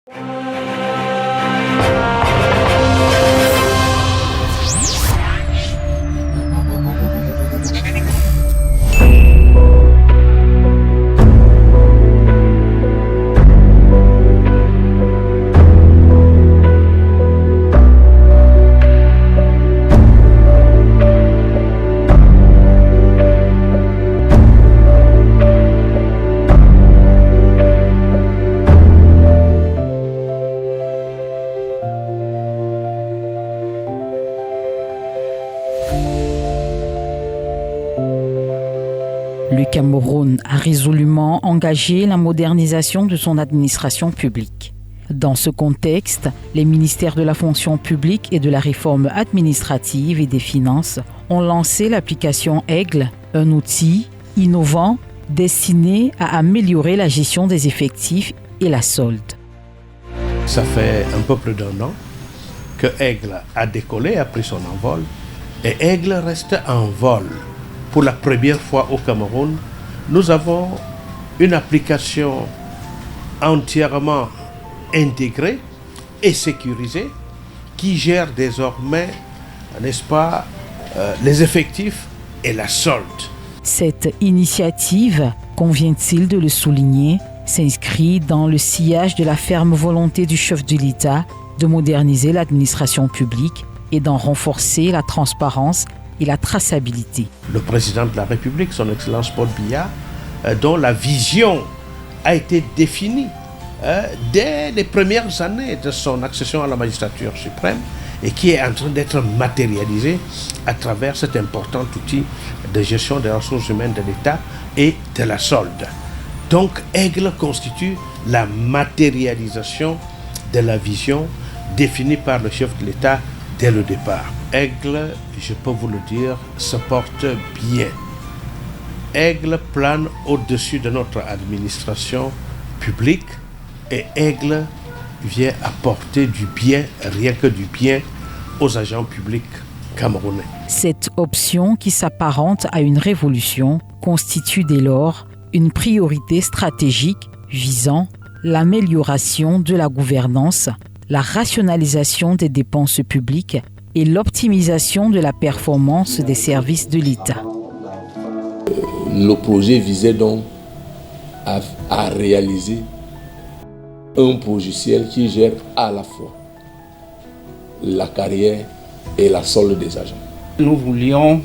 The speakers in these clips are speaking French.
Le Cameroun a résolument engagé la modernisation de son administration publique. Dans ce contexte, les ministères de la fonction publique et de la réforme administrative et des finances ont lancé l'application Aigle, un outil innovant destiné à améliorer la gestion des effectifs et la solde. Ça fait un peu plus d'un an que Aigle a décollé, a pris son envol, et Aigle reste en vol. Pour la première fois au Cameroun, nous avons une application entièrement intégrée et sécurisée qui gère désormais, n'est-ce pas, les effectifs et la solde. Cette initiative, convient-il de le souligner, s'inscrit dans le sillage de la ferme volonté du chef de l'État de moderniser l'administration publique et d'en renforcer la transparence et la traçabilité. Le président de la République, son Excellence Paul Biya, dont la vision a été définie dès les premières années de son accession à la magistrature suprême et qui est en train d'être matérialisée à travers cet important outil de gestion des ressources humaines de l'État et de la solde. Donc, Aigle constitue la matérialisation de la vision définie par le chef de l'État dès le départ. Aigle, je peux vous le dire, se porte bien. Aigle plane au-dessus de notre administration publique et Aigle vient apporter du bien, rien que du bien, aux agents publics camerounais. Cette option qui s'apparente à une révolution constitue dès lors une priorité stratégique visant l'amélioration de la gouvernance, la rationalisation des dépenses publiques et l'optimisation de la performance des services de l'État. Le projet visait donc à réaliser un logiciel qui gère à la fois la carrière et la solde des agents. Nous voulions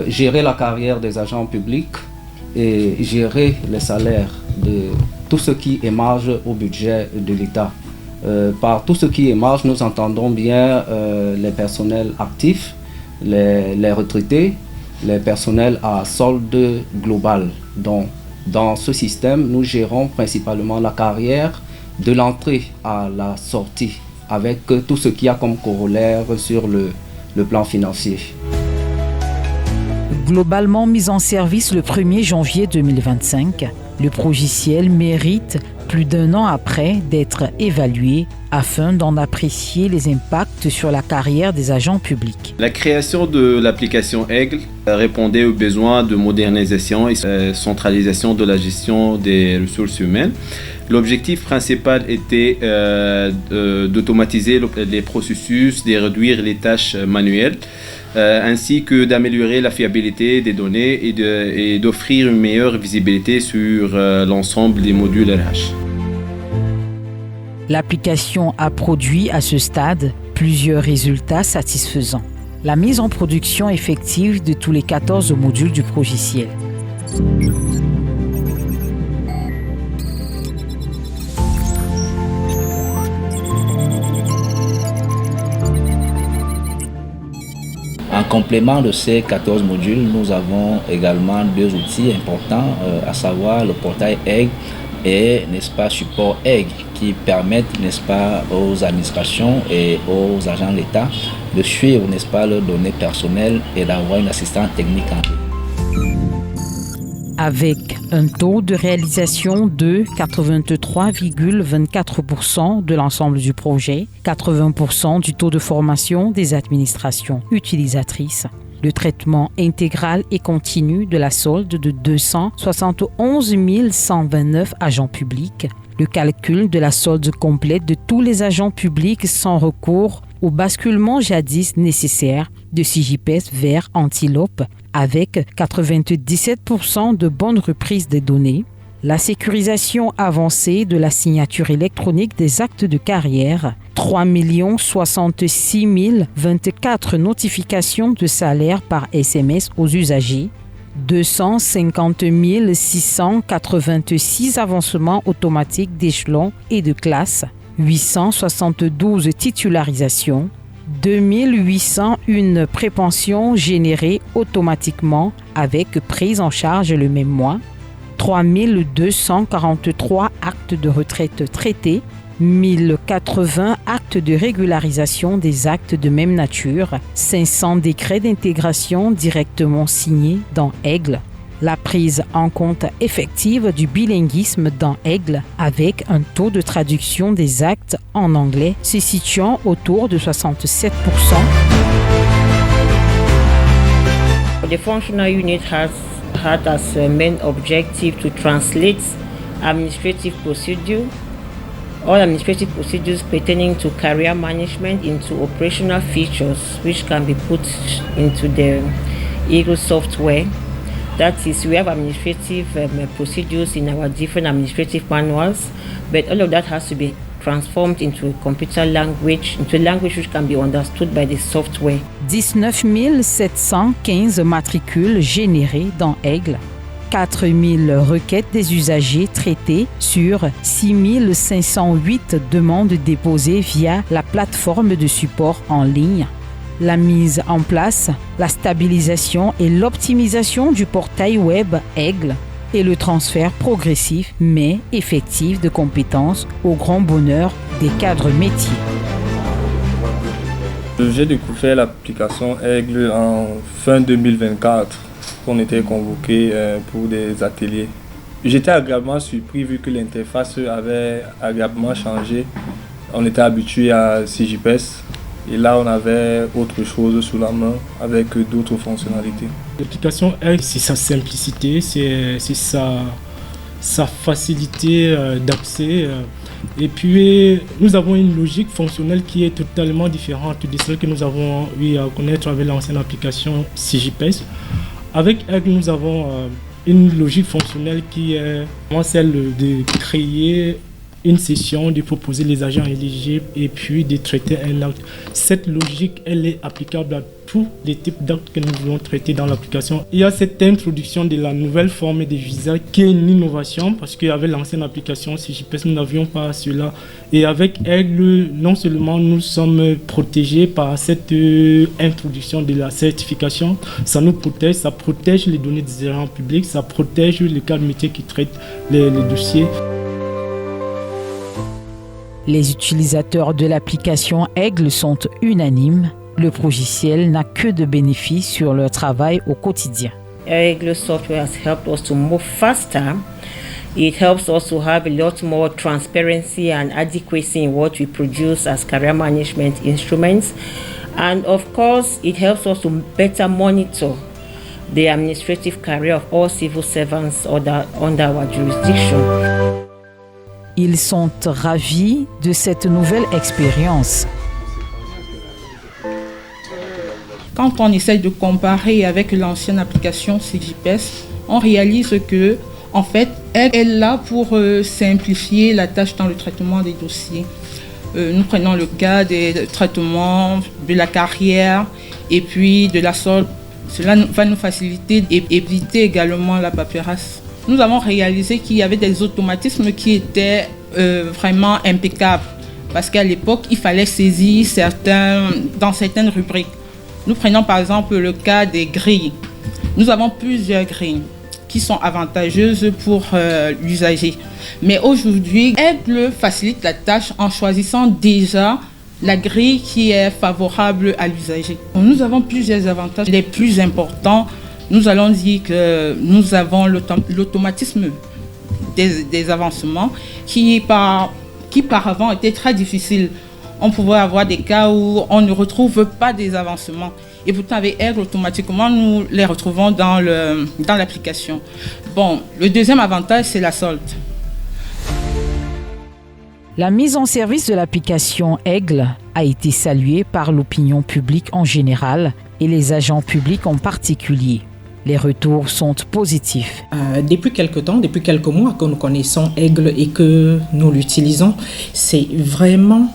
gérer la carrière des agents publics et gérer les salaires de tout ce qui émarge au budget de l'État. Par tout ce qui émarge, nous entendons bien les personnels actifs, les retraités, les personnels à solde global. Donc, dans ce système, nous gérons principalement la carrière de l'entrée à la sortie, avec tout ce qu'il y a comme corollaire sur le plan financier. Globalement mis en service le 1er janvier 2025, le logiciel mérite plus d'un an après d'être évalué afin d'en apprécier les impacts sur la carrière des agents publics. La création de l'application Aigle répondait aux besoins de modernisation et centralisation de la gestion des ressources humaines. L'objectif principal était d'automatiser les processus, de réduire les tâches manuelles, ainsi que d'améliorer la fiabilité des données et d'offrir une meilleure visibilité sur l'ensemble des modules RH. L'application a produit à ce stade plusieurs résultats satisfaisants. La mise en production effective de tous les 14 modules du logiciel. En complément de ces 14 modules, nous avons également deux outils importants, à savoir le portail Aigle et, n'est-ce pas, support Aigle, qui permettent, n'est-ce pas, aux administrations et aux agents de l'État de suivre, n'est-ce pas, leurs données personnelles et d'avoir une assistance technique en ligne. Avec un taux de réalisation de 83,24% de l'ensemble du projet, 80% du taux de formation des administrations utilisatrices, le traitement intégral et continu de la solde de 271 129 agents publics, Le calcul de la solde complète de tous les agents publics sans recours au basculement jadis nécessaire de CJPES vers Antilope avec 97% de bonne reprise des données, la sécurisation avancée de la signature électronique des actes de carrière, 3 066 024 notifications de salaire par SMS aux usagers, 250 686 avancements automatiques d'échelons et de classes, 872 titularisations, 2801 prépensions générées automatiquement avec prise en charge le même mois, 3243 actes de retraite traités, 1080 actes de régularisation des actes de même nature, 500 décrets d'intégration directement signés dans Aigle, la prise en compte effective du bilinguisme dans Aigle avec un taux de traduction des actes en anglais se situant autour de 67%. The functional unit had as a main objective to translate administrative procedure, all administrative procedures pertaining to career management into operational features which can be put into the Eagle software. That is, we have administrative procedures in our different administrative manuals, but all of that has to be transformed into a computer language, into a language which can be understood by the software. 19 715 matricules générées dans Aigle, 4 000 requêtes des usagers traitées sur 6 508 demandes déposées via la plateforme de support en ligne. La mise en place, la stabilisation et l'optimisation du portail web Aigle et le transfert progressif mais effectif de compétences au grand bonheur des cadres métiers. J'ai découvert l'application Aigle en fin 2024. On était convoqués pour des ateliers. J'étais agréablement surpris vu que l'interface avait agréablement changé. On était habitué à CJPES. Et là, on avait autre chose sous la main avec d'autres fonctionnalités. L'application Aigle, c'est sa simplicité, c'est sa facilité d'accès. Et puis, nous avons une logique fonctionnelle qui est totalement différente de celle que nous avons eu à connaître avec l'ancienne application CJPES. Avec Aigle, nous avons une logique fonctionnelle qui est celle de créer une session, de proposer les agents éligibles et puis de traiter un acte. Cette logique, elle est applicable à tous les types d'actes que nous voulons traiter dans l'application. Il y a cette introduction de la nouvelle forme de visa qui est une innovation parce qu'avec l'ancienne application CJPES, nous n'avions pas cela. Et avec Aigle, non seulement nous sommes protégés par cette introduction de la certification, ça nous protège, ça protège les données des agents publics, ça protège les cadres métiers qui traitent les dossiers. Les utilisateurs de l'application Aigle sont unanimes. Le logiciel n'a que de bénéfices sur leur travail au quotidien. Aigle software has helped us to move faster. It helps us to have a lot more transparency and adequacy in what we produce as career management instruments. And of course, it helps us to better monitor the administrative career of all civil servants under our jurisdiction. Ils sont ravis de cette nouvelle expérience. Quand on essaie de comparer avec l'ancienne application CJPES, on réalise que, en fait, elle est là pour simplifier la tâche dans le traitement des dossiers. Nous prenons le cas des traitements de la carrière et puis de la solde. Cela va nous faciliter et éviter également la paperasse. Nous avons réalisé qu'il y avait des automatismes qui étaient vraiment impeccables parce qu'à l'époque, il fallait saisir dans certaines rubriques. Nous prenons par exemple le cas des grilles. Nous avons plusieurs grilles qui sont avantageuses pour l'usager. Mais aujourd'hui, Aigle facilite la tâche en choisissant déjà la grille qui est favorable à l'usager. Nous avons plusieurs avantages. Les plus importants, nous allons dire que nous avons l'automatisme des avancements qui par avant était très difficile. On pouvait avoir des cas où on ne retrouve pas des avancements. Et pourtant, avec Aigle, automatiquement, nous les retrouvons dans l'application. Bon, le deuxième avantage, c'est la solde. La mise en service de l'application Aigle a été saluée par l'opinion publique en général et les agents publics en particulier. Les retours sont positifs. Depuis quelques temps, depuis quelques mois que nous connaissons Aigle et que nous l'utilisons, c'est vraiment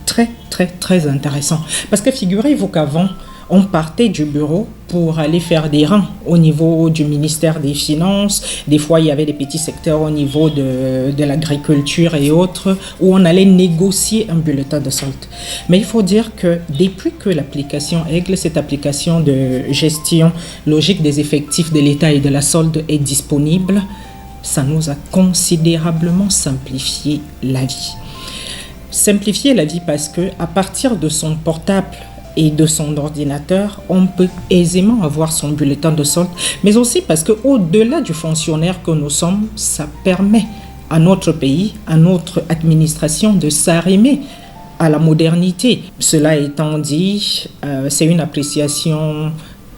très intéressant. Parce que figurez-vous qu'avant, on partait du bureau pour aller faire des rangs au niveau du ministère des Finances. Des fois, il y avait des petits secteurs au niveau de l'agriculture et autres où on allait négocier un bulletin de solde. Mais il faut dire que depuis que l'application Aigle, cette application de gestion logique des effectifs de l'État et de la solde est disponible, ça nous a considérablement simplifié la vie. Simplifier la vie parce que à partir de son portable et de son ordinateur, on peut aisément avoir son bulletin de solde, mais aussi parce qu'au-delà du fonctionnaire que nous sommes, ça permet à notre pays, à notre administration de s'arrimer à la modernité. Cela étant dit, c'est une appréciation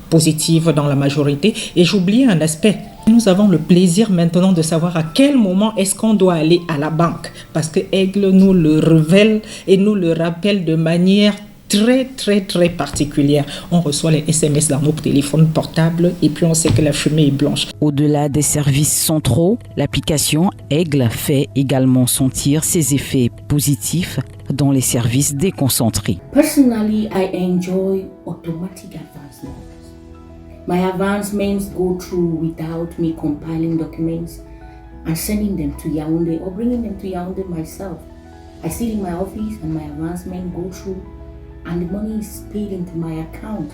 positive dans la majorité. Et j'oublie un aspect. Nous avons le plaisir maintenant de savoir à quel moment est-ce qu'on doit aller à la banque, parce que Aigle nous le révèle et nous le rappelle de manière très particulière. On reçoit les SMS dans nos téléphones portables et puis on sait que la fumée est blanche. Au-delà des services centraux, l'application Aigle fait également sentir ses effets positifs dans les services déconcentrés. Personally, I enjoy automatic advancements. My advancements go through without me compiling documents and sending them to Yaoundé or bringing them to Yaoundé myself. I sit in my office and my advancement go through and the money is paid into my account.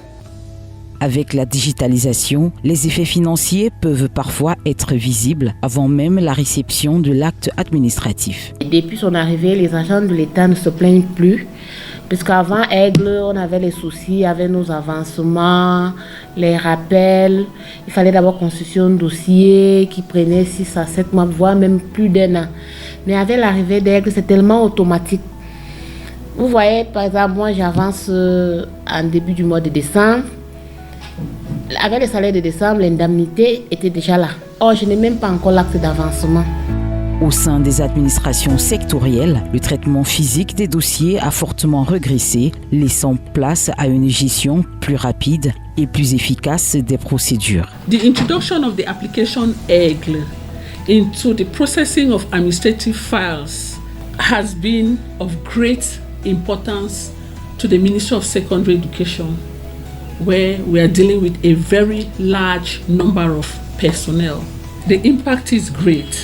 Avec la digitalisation, les effets financiers peuvent parfois être visibles avant même la réception de l'acte administratif. Depuis son arrivée, les agents de l'État ne se plaignent plus. Puisqu'avant Aigle, on avait les soucis avec nos avancements, les rappels. Il fallait d'abord constituer un dossier qui prenait 6 à 7 mois, voire même plus d'1 an. Mais avec l'arrivée d'Aigle, c'est tellement automatique. Vous voyez, par exemple, moi j'avance en début du mois de décembre. Avec le salaire de décembre, l'indemnité était déjà là. Or, je n'ai même pas encore l'acte d'avancement. Au sein des administrations sectorielles, le traitement physique des dossiers a fortement régressé, laissant place à une gestion plus rapide et plus efficace des procédures. The introduction of the application Aigle into the processing of administrative files has been of great importance to the Ministry of Secondary Education, where we are dealing with a very large number of personnel. The impact is great.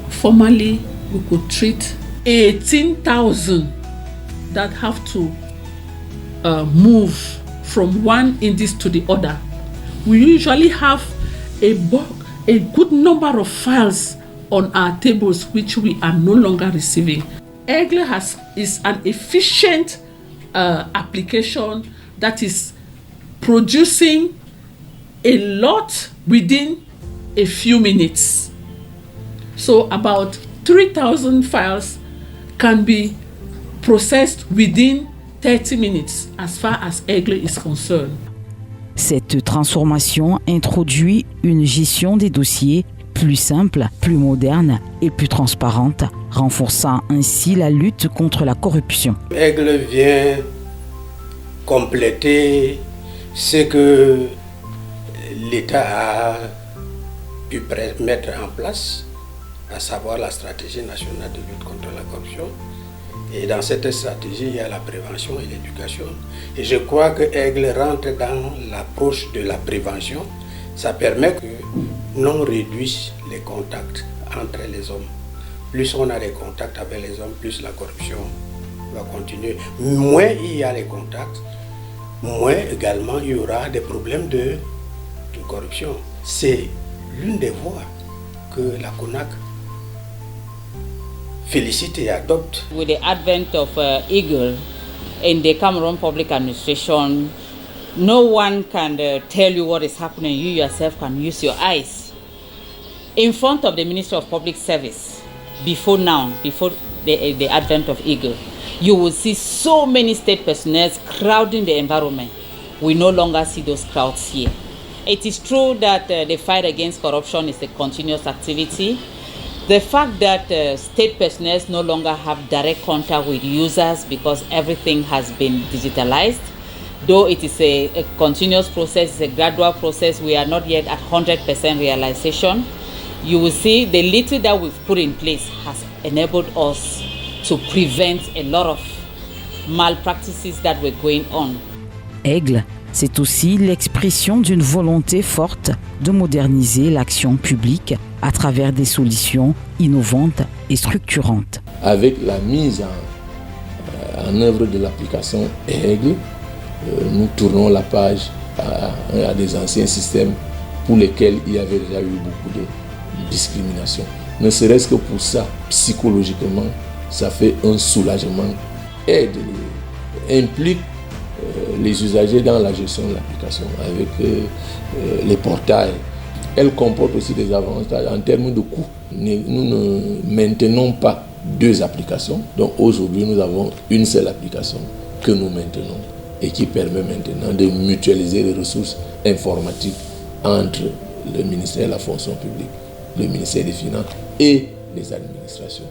Formerly, we could treat 18,000 that have to move from one index to the other. We usually have a good number of files on our tables which we are no longer receiving. Aigle is an efficient application that is producing a lot within a few minutes. So about 3,000 files can be processed within 30 minutes as far as Aigle is concerned. Cette transformation introduit une gestion des dossiers plus simple, plus moderne et plus transparente, renforçant ainsi la lutte contre la corruption. Aigle vient compléter ce que l'État a pu mettre en place, à savoir la stratégie nationale de lutte contre la corruption. Et dans cette stratégie, il y a la prévention et l'éducation. Et je crois que Aigle rentre dans l'approche de la prévention. Ça permet que l'on réduise les contacts entre les hommes. Plus on a des contacts avec les hommes, plus la corruption va continuer. Moins il y a les contacts, moins également il y aura des problèmes de corruption. C'est l'une des voies que la CONAC félicite et adopte. With the advent of Aigle in the Cameroon Public Administration, no one can tell you what is happening. You yourself can use your eyes. In front of the Ministry of Public Service, before the advent of Aigle, you will see so many state personnel crowding the environment. We no longer see those crowds here. It is true that the fight against corruption is a continuous activity. The fact that state personnel no longer have direct contact with users because everything has been digitalized, though it is a continuous process, it's a gradual process, we are not yet at 100% realization. You will see the little that we've put in place has enabled us to prevent a lot of malpractices that were going on. Aigle, c'est aussi l'expression d'une volonté forte de moderniser l'action publique à travers des solutions innovantes et structurantes. Avec la mise en œuvre de l'application Aigle, nous tournons la page à des anciens systèmes pour lesquels il y avait déjà eu beaucoup de discrimination. Ne serait-ce que pour ça, psychologiquement, ça fait un soulagement, aide, implique les usagers dans la gestion de l'application avec les portails. Elle comporte aussi des avantages en termes de coûts. Nous ne maintenons pas deux applications. Donc aujourd'hui, nous avons une seule application que nous maintenons et qui permet maintenant de mutualiser les ressources informatiques entre le ministère de la fonction publique, le ministère des Finances et les administrations.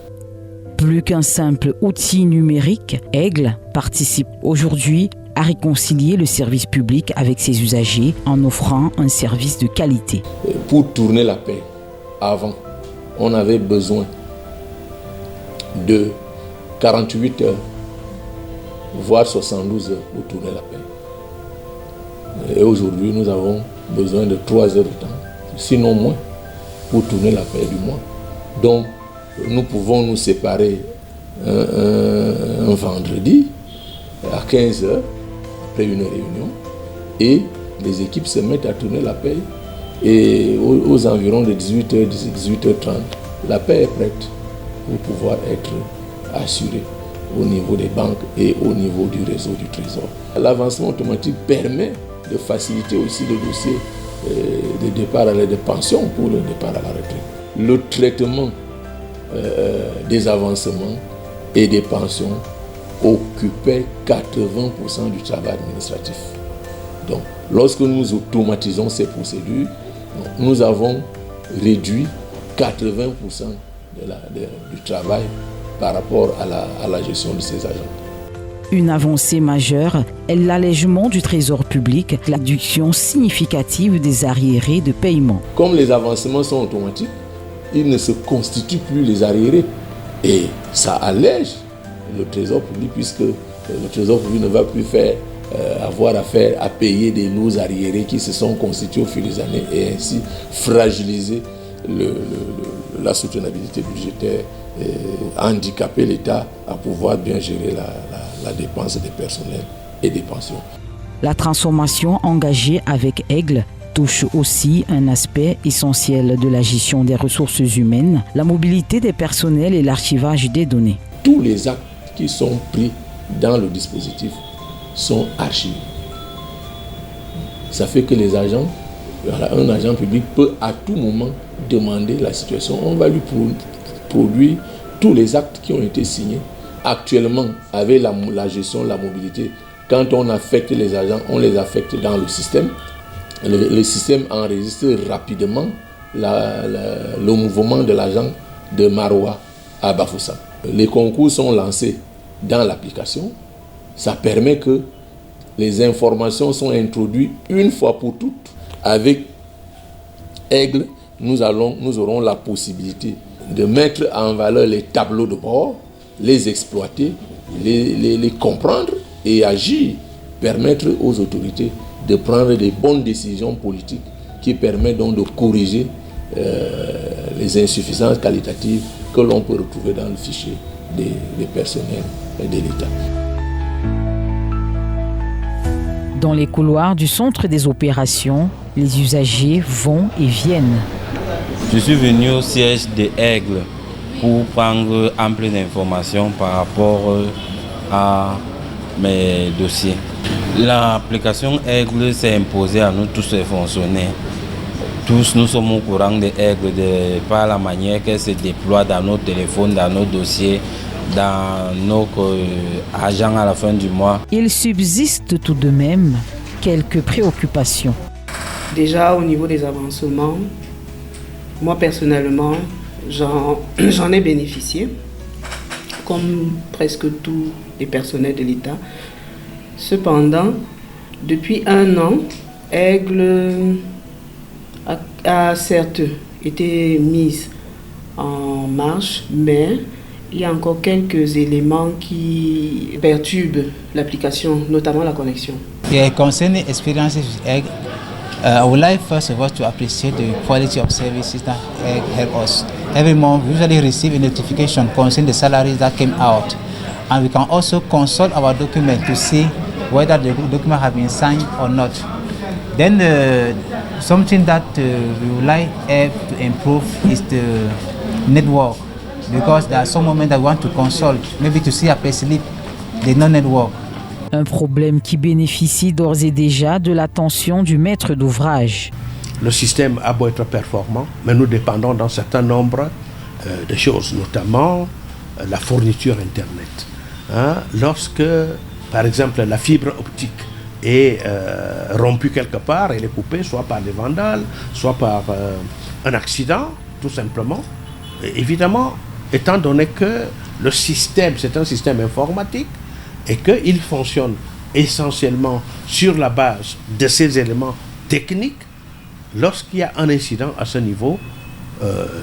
Plus qu'un simple outil numérique, Aigle participe aujourd'hui à réconcilier le service public avec ses usagers en offrant un service de qualité. Pour tourner la paie, avant, on avait besoin de 48 heures, voire 72 heures pour tourner la paie. Et aujourd'hui, nous avons besoin de 3 heures de temps, sinon moins, pour tourner la paie du mois. Donc, nous pouvons nous séparer un vendredi à 15 heures, après une réunion, et les équipes se mettent à tourner la paie. Et aux environs de 18h, 18h30, la paie est prête pour pouvoir être assurée au niveau des banques et au niveau du réseau du Trésor. L'avancement automatique permet de faciliter aussi le dossier de départ à la pension pour le départ à la retraite. Le traitement des avancements et des pensions occupait 80% du travail administratif. Donc, lorsque nous automatisons ces procédures, nous avons réduit 80% du travail par rapport à la gestion de ces agents. Une avancée majeure est l'allègement du trésor public, la réduction significative des arriérés de paiement. Comme les avancements sont automatiques, il ne se constitue plus les arriérés et ça allège le trésor public puisque le trésor public ne va plus avoir affaire à payer des lots arriérés qui se sont constitués au fil des années et ainsi fragiliser la soutenabilité budgétaire, handicaper l'État à pouvoir bien gérer la dépense des personnels et des pensions. La transformation engagée avec Aigle touche aussi un aspect essentiel de la gestion des ressources humaines, la mobilité des personnels et l'archivage des données. Tous les actes qui sont pris dans le dispositif sont archivés. Ça fait que les agents, un agent public peut à tout moment demander la situation. On va lui produire tous les actes qui ont été signés. Actuellement, avec la gestion de la mobilité, quand on affecte les agents, on les affecte dans le système. Le système enregistre rapidement le mouvement de l'agent de Maroua à Bafoussam. Les concours sont lancés dans l'application. Ça permet que les informations sont introduites une fois pour toutes. Avec Aigle, nous aurons la possibilité de mettre en valeur les tableaux de bord, les exploiter, les comprendre et agir, permettre aux autorités de prendre des bonnes décisions politiques qui permettent donc de corriger les insuffisances qualitatives que l'on peut retrouver dans le fichier des personnels de l'État. Dans les couloirs du centre des opérations, les usagers vont et viennent. Je suis venu au siège de Aigle pour prendre ample d'informations par rapport à mes dossiers. L'application Aigle s'est imposée à nous tous les fonctionnaires. Tous nous sommes au courant de Aigle par la manière qu'elle se déploie dans nos téléphones, dans nos dossiers, dans nos agents à la fin du mois. Il subsiste tout de même quelques préoccupations. Déjà au niveau des avancements, moi personnellement, j'en ai bénéficié, comme presque tous les personnels de l'État. Cependant, depuis 1 an, Aigle a certes été mise en marche, mais il y a encore quelques éléments qui perturbent l'application, notamment la connexion. Concerning experiences with Aigle, I would like first of all to appreciate the quality of services that Aigle help us. Every month we usually receive a notification concerning the salaries that came out, and we can also consult our document to see whether the document have been signed or not. Then something that we would like to improve is the network, because there are some moments that we want to consult, maybe to see a payslip, the non-network. Un problème qui bénéficie d'ores et déjà de l'attention du maître d'ouvrage. Le système a beau être performant, mais nous dépendons d'un certain nombre de choses, notamment la fourniture Internet. Lorsque, par exemple, la fibre optique est rompue quelque part, elle est coupée soit par des vandales, soit par un accident, tout simplement. Et évidemment, étant donné que le système, c'est un système informatique, et qu'il fonctionne essentiellement sur la base de ces éléments techniques, lorsqu'il y a un incident à ce niveau,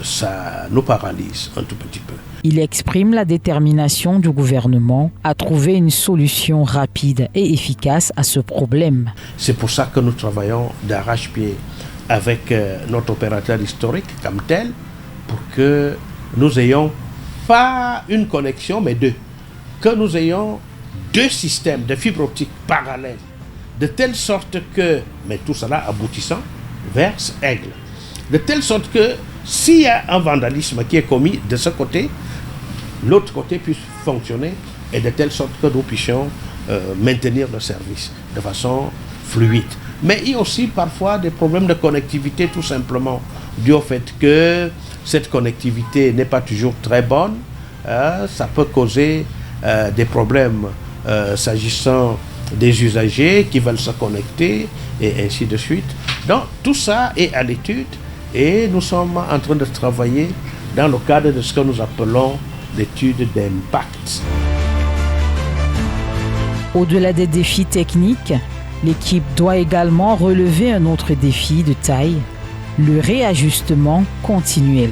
ça nous paralyse un tout petit peu. Il exprime la détermination du gouvernement à trouver une solution rapide et efficace à ce problème. C'est pour ça que nous travaillons d'arrache-pied avec notre opérateur historique comme tel, pour que nous ayons pas une connexion, mais deux. Que nous ayons 2 systèmes de fibre optique parallèles, de telle sorte que, mais tout cela aboutissant vers Aigle, de telle sorte que s'il y a un vandalisme qui est commis de ce côté, l'autre côté puisse fonctionner, et de telle sorte que nous puissions maintenir le service de façon fluide. Mais il y a aussi parfois des problèmes de connectivité, tout simplement, dû au fait que cette connectivité n'est pas toujours très bonne. Ça peut causer des problèmes s'agissant des usagers qui veulent se connecter et ainsi de suite. Donc tout ça est à l'étude et nous sommes en train de travailler dans le cadre de ce que nous appelons l'étude d'impact. Au-delà des défis techniques, l'équipe doit également relever un autre défi de taille, le réajustement continuel.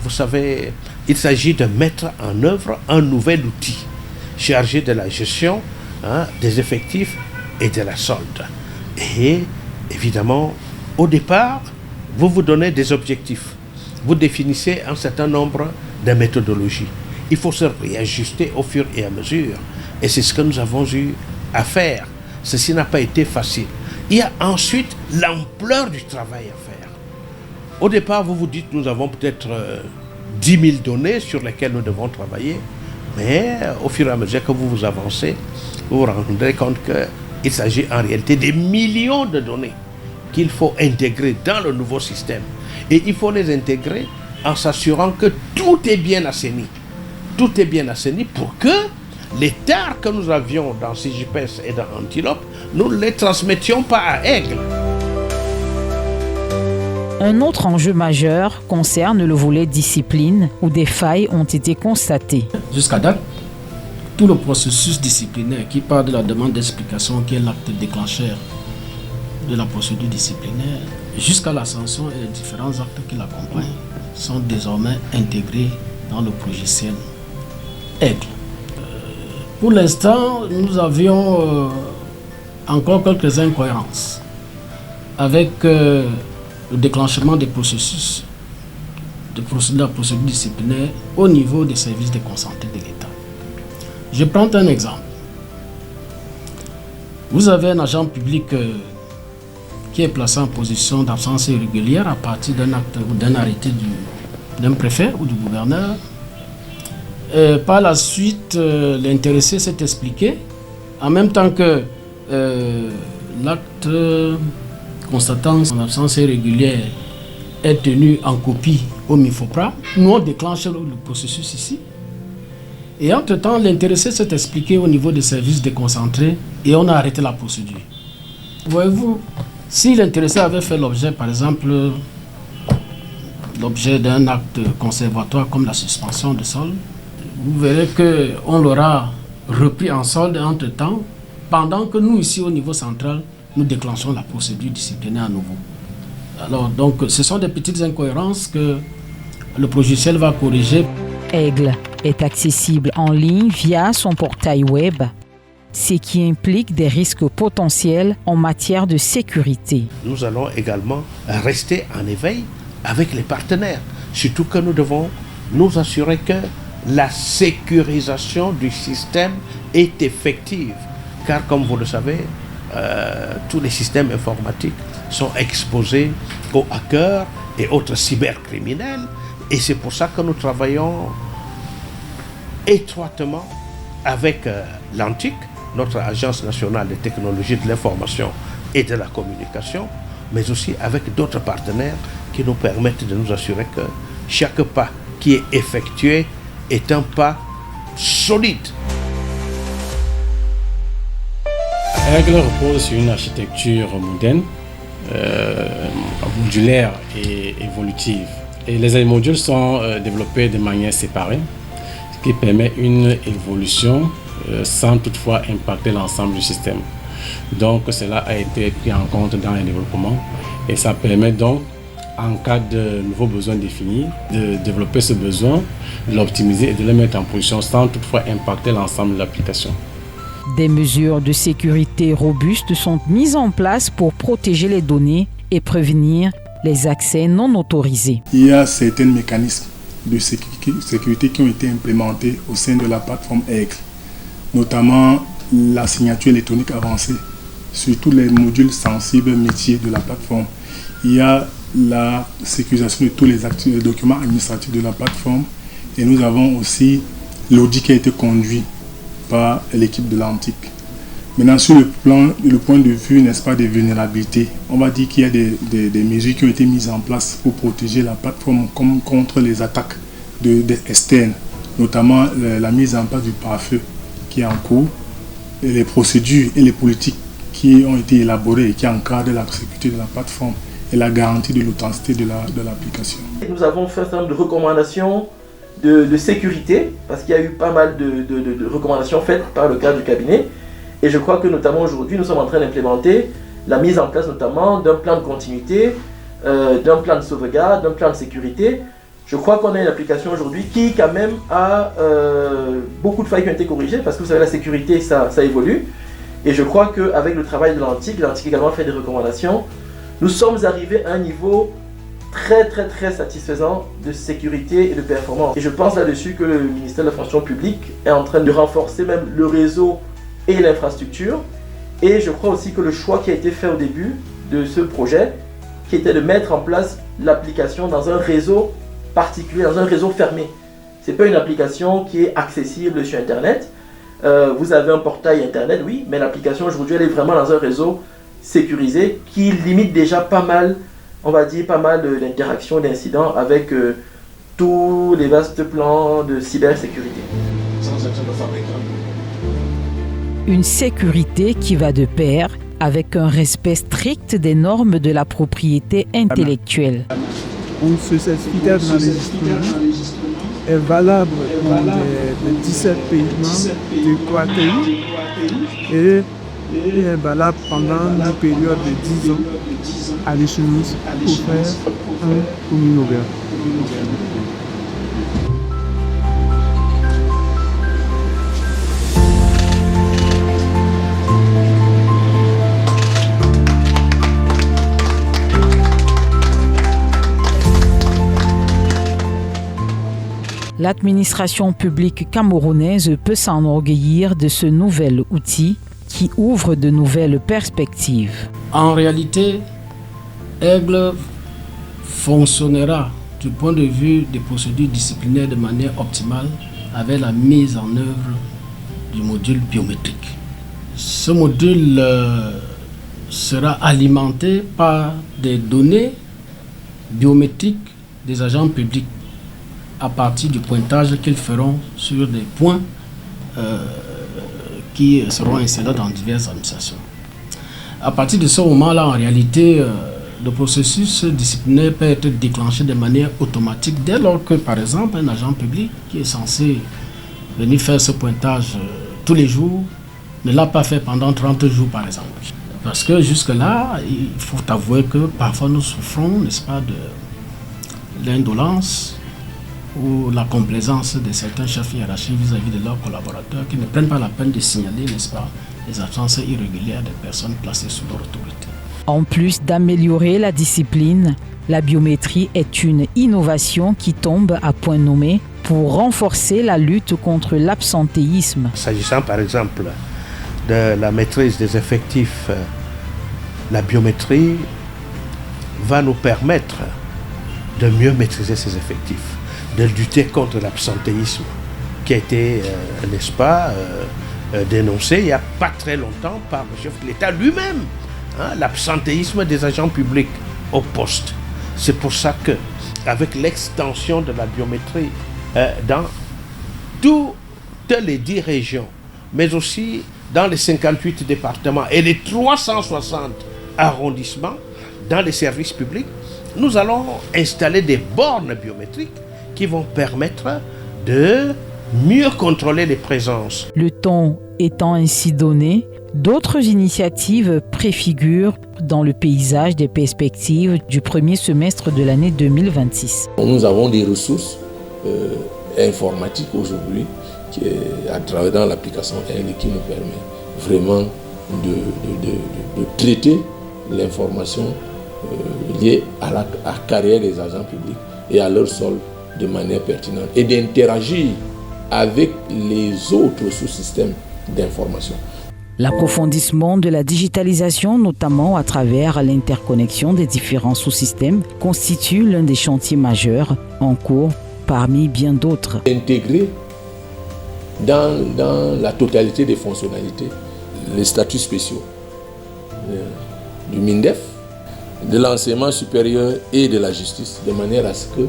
Vous savez, il s'agit de mettre en œuvre un nouvel outil chargé de la gestion des effectifs et de la solde. Et évidemment, au départ, vous vous donnez des objectifs. Vous définissez un certain nombre de méthodologies. Il faut se réajuster au fur et à mesure. Et c'est ce que nous avons eu à faire. Ceci n'a pas été facile. Il y a ensuite l'ampleur du travail à faire. Au départ, vous vous dites, nous avons peut-être 10 000 données sur lesquelles nous devons travailler. Mais au fur et à mesure que vous avancez, vous vous rendrez compte qu'il s'agit en réalité des millions de données qu'il faut intégrer dans le nouveau système. Et il faut les intégrer en s'assurant que tout est bien assaini. Tout est bien assaini pour que les tares que nous avions dans CJPS et dans Antilope, nous ne les transmettions pas à Aigle. Un autre enjeu majeur concerne le volet discipline où des failles ont été constatées. Jusqu'à date, tout le processus disciplinaire qui part de la demande d'explication qui est l'acte déclencheur de la procédure disciplinaire jusqu'à la sanction et les différents actes qui l'accompagnent sont désormais intégrés dans le logiciel Aigle. Pour l'instant, nous avions encore quelques incohérences avec le déclenchement des processus de la procédure disciplinaire au niveau des services déconcentrés de l'État. Je prends un exemple. Vous avez un agent public qui est placé en position d'absence irrégulière à partir d'un acte ou d'un arrêté d'un préfet ou du gouverneur. Par la suite, l'intéressé s'est expliqué, en même temps que l'acte constatant son absence irrégulière est tenu en copie au MIFOPRA. Nous, on déclenche le processus ici. Et entre-temps, l'intéressé s'est expliqué au niveau des services déconcentrés et on a arrêté la procédure. Voyez-vous, si l'intéressé avait fait l'objet, par exemple, l'objet d'un acte conservatoire comme la suspension de solde, vous verrez qu'on l'aura repris en solde entre-temps, pendant que nous, ici au niveau central, nous déclenchons la procédure disciplinaire à nouveau. Alors, donc, ce sont des petites incohérences que le logiciel va corriger. Aigle est accessible en ligne via son portail web, ce qui implique des risques potentiels en matière de sécurité. Nous allons également rester en éveil avec les partenaires, surtout que nous devons nous assurer que la sécurisation du système est effective, car comme vous le savez, tous les systèmes informatiques sont exposés aux hackers et autres cybercriminels, et c'est pour ça que nous travaillons étroitement avec l'ANTIC, notre Agence nationale des technologies de l'information et de la communication, mais aussi avec d'autres partenaires qui nous permettent de nous assurer que chaque pas qui est effectué est un pas solide. Aigle repose sur une architecture moderne, modulaire et évolutive. Et les modules sont développés de manière séparée, ce qui permet une évolution sans toutefois impacter l'ensemble du système. Donc cela a été pris en compte dans le développement et ça permet donc, en cas de nouveaux besoins définis, de développer ce besoin, de l'optimiser et de le mettre en production sans toutefois impacter l'ensemble de l'application. Des mesures de sécurité robustes sont mises en place pour protéger les données et prévenir les accès non autorisés. Il y a certains mécanismes de sécurité qui ont été implémentés au sein de la plateforme Aigle, notamment la signature électronique avancée sur tous les modules sensibles métiers de la plateforme. Il y a la sécurisation de tous les documents administratifs de la plateforme et nous avons aussi l'audit qui a été conduit par l'équipe de l'ANTIC. Maintenant, sur le point de vue, n'est-ce pas, des vulnérabilités, on va dire qu'il y a des mesures qui ont été mises en place pour protéger la plateforme contre les attaques externes, notamment la mise en place du pare-feu qui est en cours, et les procédures et les politiques qui ont été élaborées et qui encadrent la sécurité de la plateforme et la garantie de l'authenticité de l'application. Nous avons fait un certain nombre de recommandations de sécurité, parce qu'il y a eu pas mal de recommandations faites par le cadre du cabinet. Et je crois que notamment aujourd'hui, nous sommes en train d'implémenter la mise en place notamment d'un plan de continuité, d'un plan de sauvegarde, d'un plan de sécurité. Je crois qu'on a une application aujourd'hui qui quand même a beaucoup de failles qui ont été corrigées, parce que vous savez, la sécurité, ça évolue. Et je crois qu'avec le travail de l'ANTIC également fait des recommandations, nous sommes arrivés à un niveau très satisfaisant de sécurité et de performance. Et je pense là-dessus que le ministère de la fonction publique est en train de renforcer même le réseau et l'infrastructure. Et je crois aussi que le choix qui a été fait au début de ce projet, qui était de mettre en place l'application dans un réseau particulier, dans un réseau fermé. Ce n'est pas une application qui est accessible sur Internet. Vous avez un portail Internet, oui, mais l'application aujourd'hui, elle est vraiment dans un réseau sécurisé qui limite déjà pas mal, on va dire, pas mal d'interactions, d'incidents avec tous les vastes plans de cybersécurité. Une sécurité qui va de pair avec un respect strict des normes de la propriété intellectuelle. Ce certificat d'enregistrement est valable pour les 17 pays membres du QATI et il est valable pendant une période de 10 ans à l'échéance pour faire un commun ouvert. L'administration publique camerounaise peut s'enorgueillir de ce nouvel outil qui ouvre de nouvelles perspectives. En réalité, Aigle fonctionnera du point de vue des procédures disciplinaires de manière optimale avec la mise en œuvre du module biométrique. Ce module sera alimenté par des données biométriques des agents publics à partir du pointage qu'ils feront sur des points qui seront installés dans diverses administrations. À partir de ce moment-là, en réalité, Le processus disciplinaire peut être déclenché de manière automatique dès lors que, par exemple, un agent public qui est censé venir faire ce pointage tous les jours ne l'a pas fait pendant 30 jours, par exemple. Parce que jusque-là, il faut avouer que parfois nous souffrons, n'est-ce pas, de l'indolence ou la complaisance de certains chefs hiérarchiques vis-à-vis de leurs collaborateurs qui ne prennent pas la peine de signaler, n'est-ce pas, les absences irrégulières des personnes placées sous leur autorité. En plus d'améliorer la discipline, la biométrie est une innovation qui tombe à point nommé pour renforcer la lutte contre l'absentéisme. S'agissant par exemple de la maîtrise des effectifs, la biométrie va nous permettre de mieux maîtriser ces effectifs, de lutter contre l'absentéisme qui a été, n'est-ce pas, dénoncé il n'y a pas très longtemps par le chef de l'État lui-même. L'absentéisme des agents publics au poste. C'est pour ça que, avec l'extension de la biométrie dans toutes les 10 régions, mais aussi dans les 58 départements et les 360 arrondissements dans les services publics, nous allons installer des bornes biométriques qui vont permettre de mieux contrôler les présences. Le ton étant ainsi donné, d'autres initiatives préfigurent dans le paysage des perspectives du premier semestre de l'année 2026. Nous avons des ressources informatiques aujourd'hui à travers dans l'application EGLE qui nous permet vraiment de traiter l'information liée à la carrière des agents publics et à leur sol de manière pertinente et d'interagir avec les autres sous-systèmes d'information. L'approfondissement de la digitalisation, notamment à travers l'interconnexion des différents sous-systèmes, constitue l'un des chantiers majeurs en cours parmi bien d'autres. Intégrer dans la totalité des fonctionnalités les statuts spéciaux du MINDEF, de l'enseignement supérieur et de la justice, de manière à ce que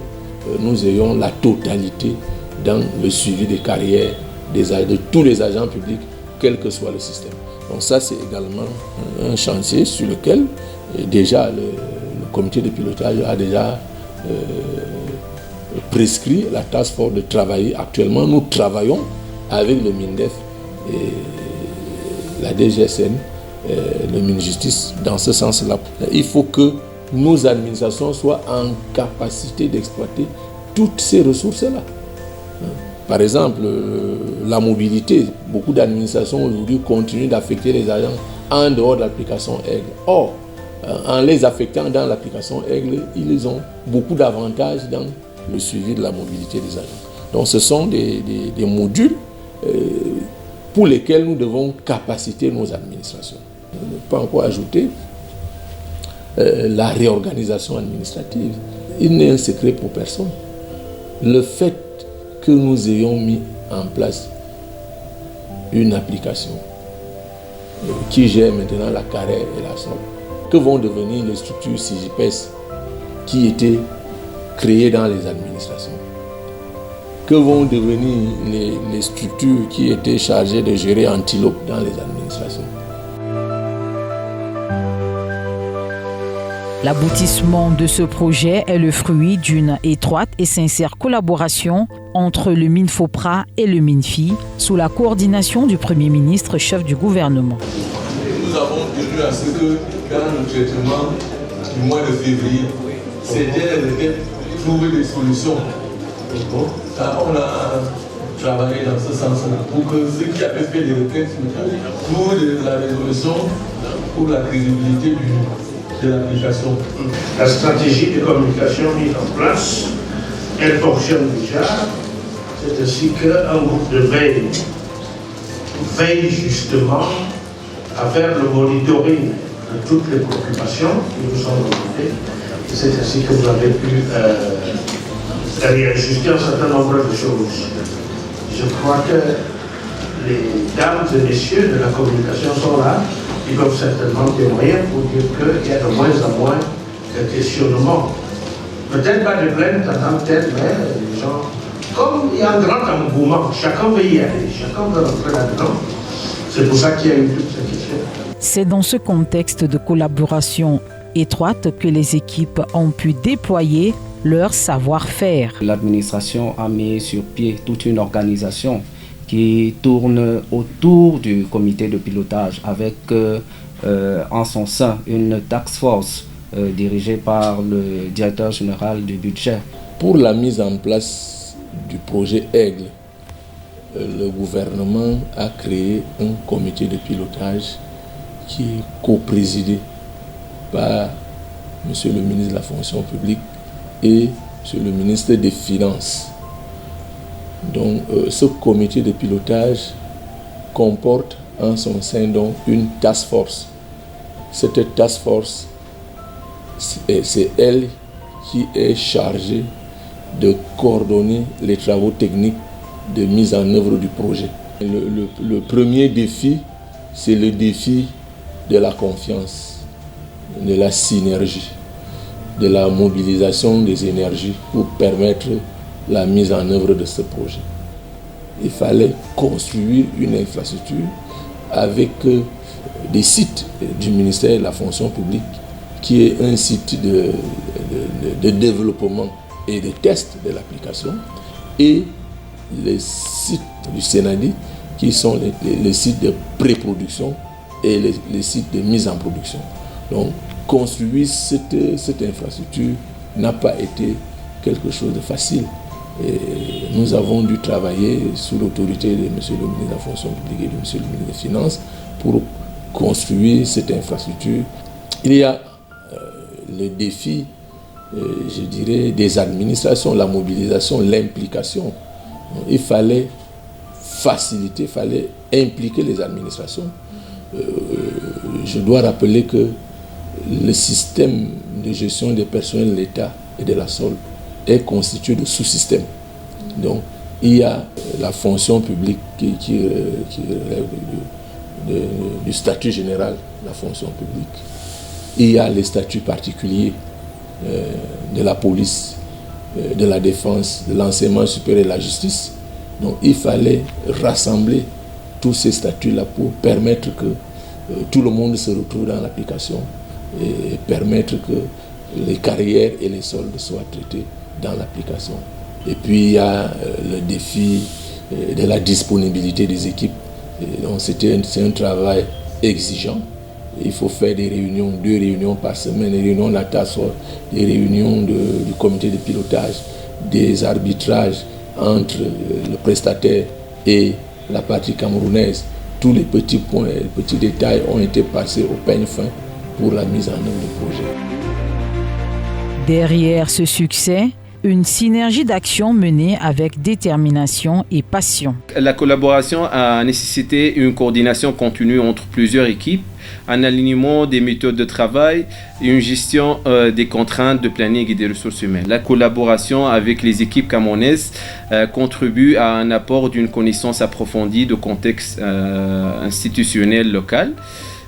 nous ayons la totalité dans le suivi des carrières de tous les agents publics, quel que soit le système. Donc ça, c'est également un chantier sur lequel déjà le comité de pilotage a déjà prescrit la task force de travailler. Actuellement, nous travaillons avec le MINDEF et la DGSN, le MINJustice, dans ce sens-là. Il faut que nos administrations soient en capacité d'exploiter toutes ces ressources-là. Par exemple, la mobilité, beaucoup d'administrations aujourd'hui continuent d'affecter les agents en dehors de l'application EGLE. Or, en les affectant dans l'application EGLE, ils ont beaucoup d'avantages dans le suivi de la mobilité des agents. Donc ce sont des modules pour lesquels nous devons capaciter nos administrations. Je ne peux pas encore ajouter la réorganisation administrative. Il n'est un secret pour personne. Le fait que nous ayons mis en place une application qui gère maintenant la carrière et la somme, que vont devenir les structures CIGIPES qui étaient créées dans les administrations, que vont devenir les structures qui étaient chargées de gérer Antilope dans les administrations. L'aboutissement de ce projet est le fruit d'une étroite et sincère collaboration entre le MINFOPRA et le MINFI sous la coordination du Premier ministre, chef du gouvernement. Nous avons tenu à ce que dans le traitement du mois de février, c'était de trouver des solutions. On a travaillé dans ce sens-là pour que ceux qui avaient fait des requêtes trouvent la résolution pour la crédibilité de l'application. La stratégie de communication mise en place, elle fonctionne déjà. C'est ainsi qu'un groupe de veille justement à faire le monitoring de toutes les préoccupations qui nous sont remontées. C'est ainsi que vous avez pu réajuster un certain nombre de choses. Je crois que les dames et messieurs de la communication sont là. Ils peuvent certainement témoigner pour dire qu'il y a de moins en moins de questionnements. Peut-être pas de plainte en tant que telle, mais les gens, comme il y a un grand engouement, chacun veut y aller, chacun veut rentrer là-dedans. C'est pour ça qu'il y a eu toutes ces questions. C'est dans ce contexte de collaboration étroite que les équipes ont pu déployer leur savoir-faire. L'administration a mis sur pied toute une organisation qui tourne autour du comité de pilotage avec en son sein une task force dirigée par le directeur général du budget. Pour la mise en place du projet Aigle, le gouvernement a créé un comité de pilotage qui est co-présidé par Monsieur le ministre de la fonction publique et Monsieur le ministre des Finances. Donc, ce comité de pilotage comporte en son sein donc une task force. Cette task force, c'est elle qui est chargée de coordonner les travaux techniques de mise en œuvre du projet. Le premier défi, c'est le défi de la confiance, de la synergie, de la mobilisation des énergies pour permettre la mise en œuvre de ce projet. Il fallait construire une infrastructure avec des sites du ministère de la fonction publique qui est un site de développement et de test de l'application, et les sites du Sénadi qui sont les sites de pré-production et les sites de mise en production. Donc, construire cette infrastructure n'a pas été quelque chose de facile. Et nous avons dû travailler sous l'autorité de M. le ministre de la fonction publique et de M. le ministre des Finances pour construire cette infrastructure. Il y a le défi, je dirais, des administrations, la mobilisation, l'implication. Il fallait faciliter, il fallait impliquer les administrations. Je dois rappeler que le système de gestion des personnels de l'État et de la SOL est constitué de sous-systèmes. Donc, il y a la fonction publique qui relève du statut général de la fonction publique. Il y a les statuts particuliers de la police, de la défense, de l'enseignement supérieur et de la justice. Donc, il fallait rassembler tous ces statuts-là pour permettre que tout le monde se retrouve dans l'application et permettre que les carrières et les soldes soient traités dans l'application. Et puis il y a le défi de la disponibilité des équipes. Donc c'est un travail exigeant. Il faut faire des réunions, 2 réunions par semaine, des réunions de la task force, des réunions du comité de pilotage, des arbitrages entre le prestataire et la partie camerounaise. Tous les petits points, les petits détails ont été passés au peigne fin pour la mise en œuvre du projet. Derrière ce succès, une synergie d'action menée avec détermination et passion. La collaboration a nécessité une coordination continue entre plusieurs équipes, un alignement des méthodes de travail et une gestion des contraintes de planning et des ressources humaines. La collaboration avec les équipes camerounaises contribue à un apport d'une connaissance approfondie du contexte institutionnel local,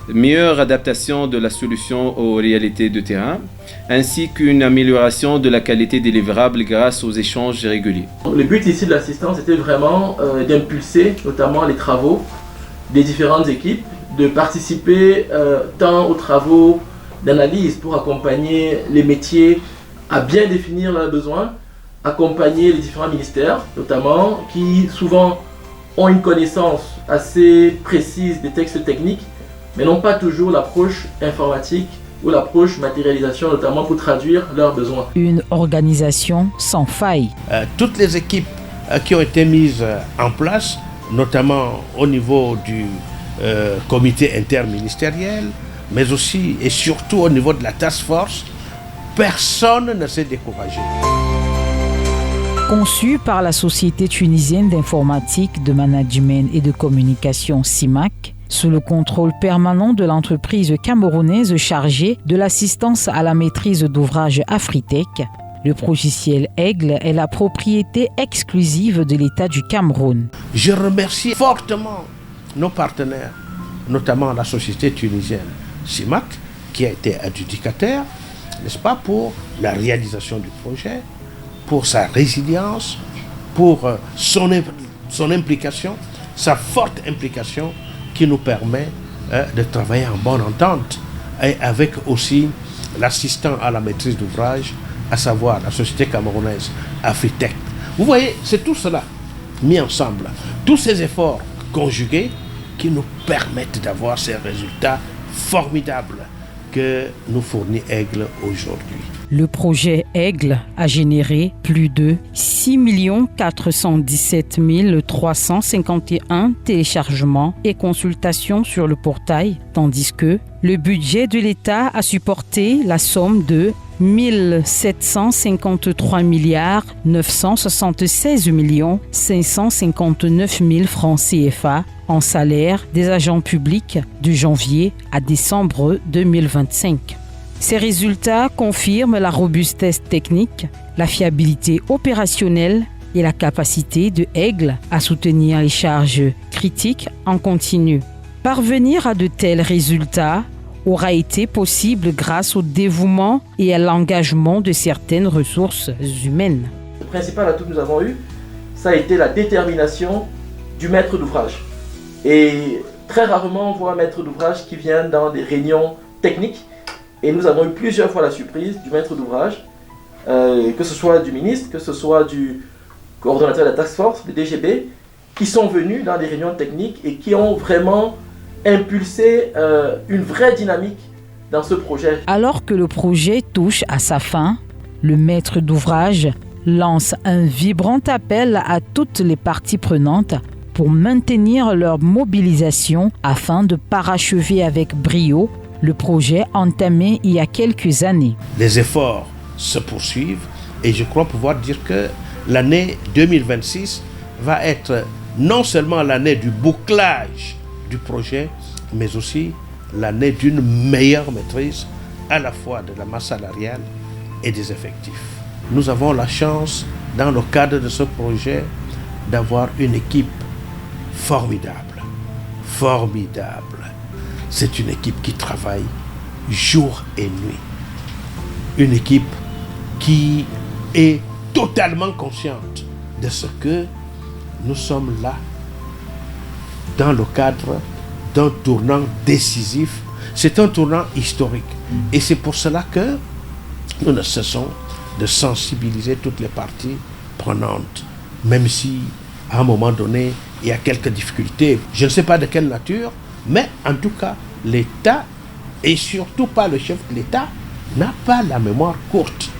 meilleure adaptation de la solution aux réalités de terrain, ainsi qu'une amélioration de la qualité des livrables grâce aux échanges réguliers. Le but ici de l'assistance était vraiment d'impulser notamment les travaux des différentes équipes, de participer tant aux travaux d'analyse pour accompagner les métiers à bien définir leurs besoins, accompagner les différents ministères notamment qui souvent ont une connaissance assez précise des textes techniques mais n'ont pas toujours l'approche informatique ou l'approche matérialisation, notamment pour traduire leurs besoins. Une organisation sans faille. Toutes les équipes qui ont été mises en place, notamment au niveau du comité interministériel, mais aussi et surtout au niveau de la task force, personne ne s'est découragé. Conçu par la Société tunisienne d'informatique, de management et de communication CIMAC, sous le contrôle permanent de l'entreprise camerounaise chargée de l'assistance à la maîtrise d'ouvrage Afritech, le logiciel Aigle est la propriété exclusive de l'État du Cameroun. Je remercie fortement nos partenaires, notamment la société tunisienne CIMAC, qui a été adjudicataire, n'est-ce pas, pour la réalisation du projet, pour sa résilience, pour son implication, sa forte implication, qui nous permet de travailler en bonne entente et avec aussi l'assistant à la maîtrise d'ouvrage, à savoir la société camerounaise Afritech. Vous voyez, c'est tout cela mis ensemble, tous ces efforts conjugués qui nous permettent d'avoir ces résultats formidables que nous fournit Aigle aujourd'hui. Le projet Aigle a généré plus de 6 417 351 téléchargements et consultations sur le portail, tandis que le budget de l'État a supporté la somme de 1753 976 559 000 francs CFA en salaire des agents publics de janvier à décembre 2025. Ces résultats confirment la robustesse technique, la fiabilité opérationnelle et la capacité de Aigle à soutenir les charges critiques en continu. Parvenir à de tels résultats aura été possible grâce au dévouement et à l'engagement de certaines ressources humaines. Le principal atout que nous avons eu, ça a été la détermination du maître d'ouvrage. Et très rarement, on voit un maître d'ouvrage qui vient dans des réunions techniques. Et nous avons eu plusieurs fois la surprise du maître d'ouvrage, que ce soit du ministre, que ce soit du coordonnateur de la task force, le DGB, qui sont venus dans des réunions techniques et qui ont vraiment impulsé une vraie dynamique dans ce projet. Alors que le projet touche à sa fin, le maître d'ouvrage lance un vibrant appel à toutes les parties prenantes pour maintenir leur mobilisation afin de parachever avec brio le projet entamé il y a quelques années. Les efforts se poursuivent et je crois pouvoir dire que l'année 2026 va être non seulement l'année du bouclage du projet, mais aussi l'année d'une meilleure maîtrise à la fois de la masse salariale et des effectifs. Nous avons la chance, dans le cadre de ce projet, d'avoir une équipe formidable. C'est une équipe qui travaille jour et nuit. Une équipe qui est totalement consciente de ce que nous sommes là dans le cadre d'un tournant décisif. C'est un tournant historique. Et c'est pour cela que nous ne cessons de sensibiliser toutes les parties prenantes, même si à un moment donné, il y a quelques difficultés. Je ne sais pas de quelle nature, mais en tout cas, l'État, et surtout pas le chef de l'État, n'a pas la mémoire courte.